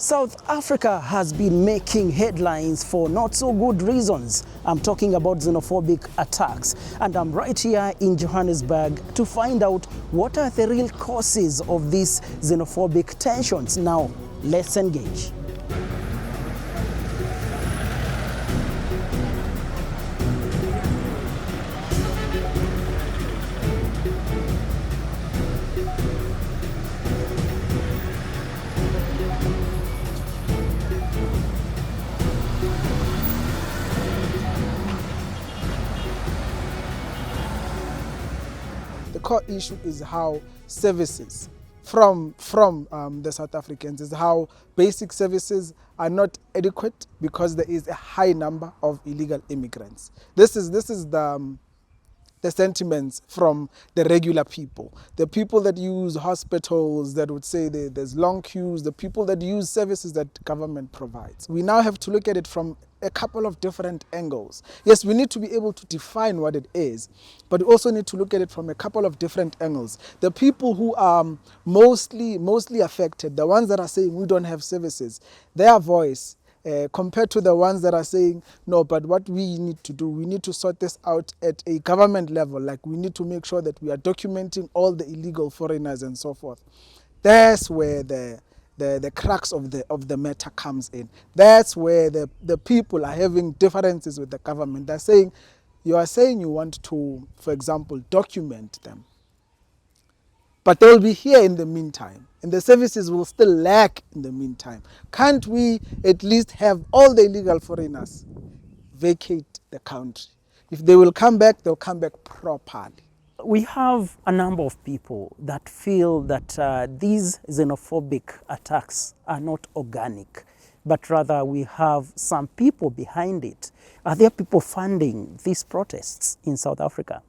South Africa has been making headlines for not so good reasons. I'm talking about xenophobic attacks, and I'm right here in Johannesburg to find out what are the real causes of these xenophobic tensions. Now, let's engage. The core issue is how services from the South Africans is how basic services are not adequate because there is a high number of illegal immigrants. This is the sentiments from the regular people, the people that use hospitals that would say there's long queues, the people that use services that government provides. We now have to look at it from a couple of different angles. Yes, we need to be able to define what it is, but we also need to look at it from a couple of different angles. The people who are mostly affected, the ones that are saying we don't have services, their voice compared to the ones that are saying, no, but what we need to do, we need to sort this out at a government level, like we need to make sure that we are documenting all the illegal foreigners and so forth. That's where the crux of the matter comes in. That's where the people are having differences with the government. They're saying, you are saying you want to, for example, document them, but they'll be here in the meantime, and the services will still lack in the meantime. Can't we at least have all the illegal foreigners vacate the country? If they will come back, they'll come back properly. We have a number of people that feel that these xenophobic attacks are not organic, but rather we have some people behind it. Are there people funding these protests in South Africa?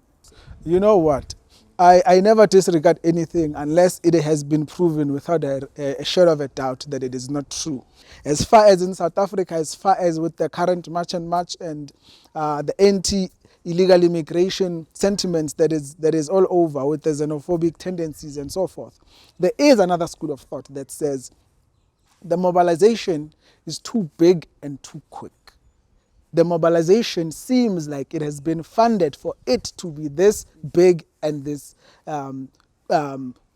You know what? I never disregard anything unless it has been proven without a shadow of a doubt that it is not true. As far as in South Africa, as far as with the current March and the anti-illegal immigration sentiments that is all over with the xenophobic tendencies and so forth, there is another school of thought that says the mobilization is too big and too quick. The mobilization seems like it has been funded for it to be this big and this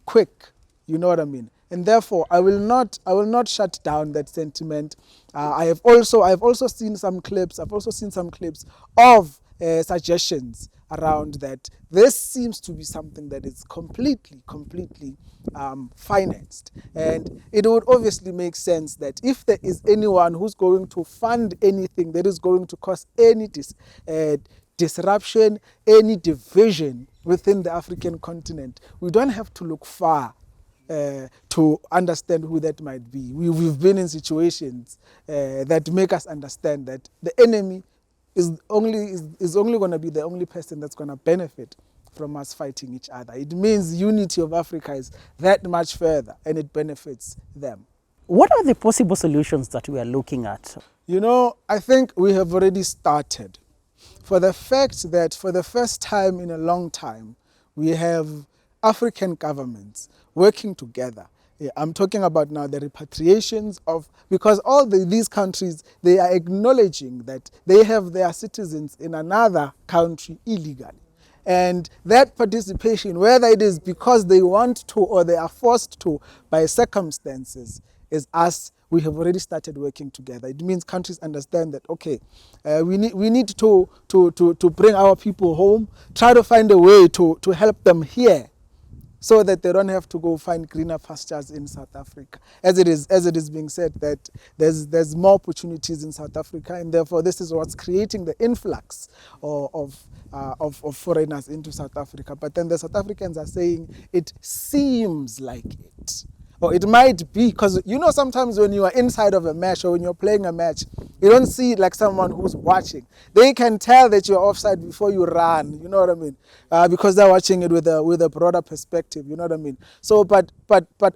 quick. You know what I mean? And therefore, I will not shut down that sentiment. I've also seen some clips. I've also seen some clips of suggestions around that. This seems to be something that is completely financed, and it would obviously make sense that if there is anyone who's going to fund anything that is going to cause any disruption, any division within the African continent, we don't have to look far to understand who that might be. We've been in situations that make us understand that the enemy is only going to be the only person that's going to benefit from us fighting each other. It means unity of Africa is that much further, and it benefits them. What are the possible solutions that we are looking at? You know, I think we have already started. For the fact that for the first time in a long time, we have African governments working together. I'm talking about now the repatriations because all these countries, they are acknowledging that they have their citizens in another country illegally. And that participation, whether it is because they want to or they are forced to by circumstances, is us. We have already started working together. It means countries understand that, okay, we need to bring our people home, try to find a way to help them here, so that they don't have to go find greener pastures in South Africa. As it is being said that there's more opportunities in South Africa, and therefore this is what's creating the influx of foreigners into South Africa. But then the South Africans are saying it seems like it. Or it might be, because you know sometimes when you are inside of a match or when you're playing a match, you don't see it like someone who's watching. They can tell that you're offside before you run, you know what I mean? Because they're watching it with a broader perspective, you know what I mean? So, but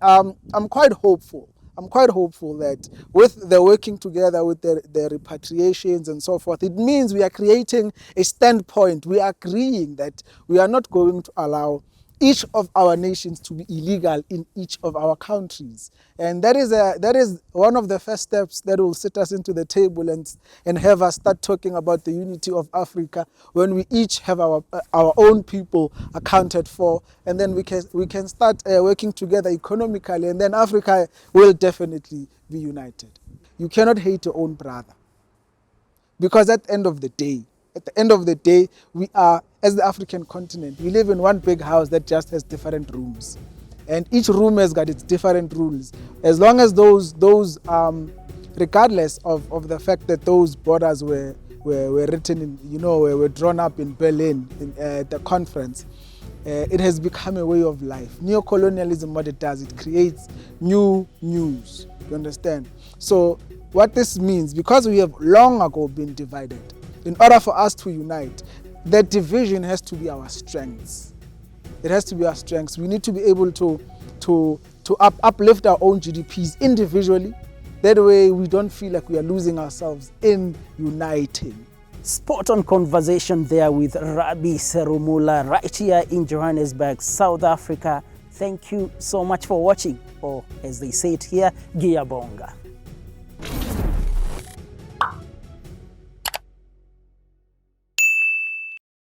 I'm quite hopeful. I'm quite hopeful that with the working together with the repatriations and so forth, it means we are creating a standpoint. We are agreeing that we are not going to allow each of our nations to be illegal in each of our countries. And that is one of the first steps that will sit us into the table and have us start talking about the unity of Africa, when we each have our own people accounted for, and then we can start working together economically, and then Africa will definitely be united. You cannot hate your own brother, because at the end of the day, we are, as the African continent, we live in one big house that just has different rooms. And each room has got its different rules. As long as those regardless of the fact that those borders were written in, were drawn up in Berlin at the conference, it has become a way of life. Neo-colonialism, what it does, it creates new news. You understand? So what this means, because we have long ago been divided, in order for us to unite, that division has to be our strengths. It has to be our strengths. We need to be able to uplift our own GDPs individually. That way we don't feel like we are losing ourselves in uniting. Spot on conversation there with Rabbi Serumula right here in Johannesburg, South Africa. Thank you so much for watching, or as they say it here, Giyabonga.